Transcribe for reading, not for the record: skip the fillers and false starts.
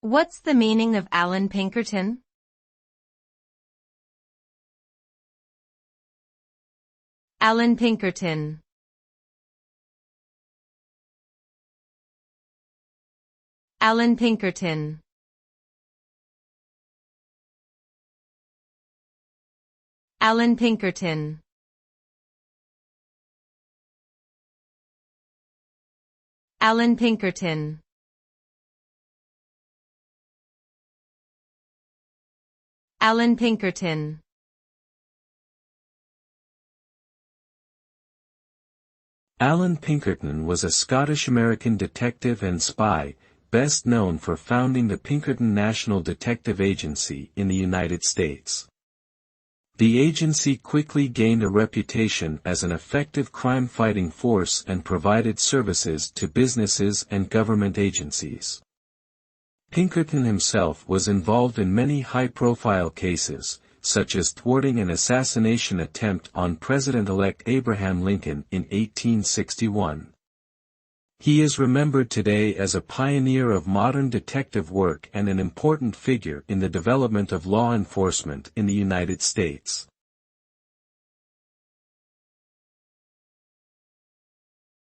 What's the meaning of Allan Pinkerton? Allan Pinkerton. Allan Pinkerton. Allan Pinkerton. Allan Pinkerton. Allan Pinkerton. Allan Pinkerton was a Scottish-American detective and spy, best known for founding the Pinkerton National Detective Agency in the United States. The agency quickly gained a reputation as an effective crime-fighting force and provided services to businesses and government agencies. Pinkerton himself was involved in many high-profile cases, such as thwarting an assassination attempt on President-elect Abraham Lincoln in 1861. He is remembered today as a pioneer of modern detective work and an important figure in the development of law enforcement in the United States.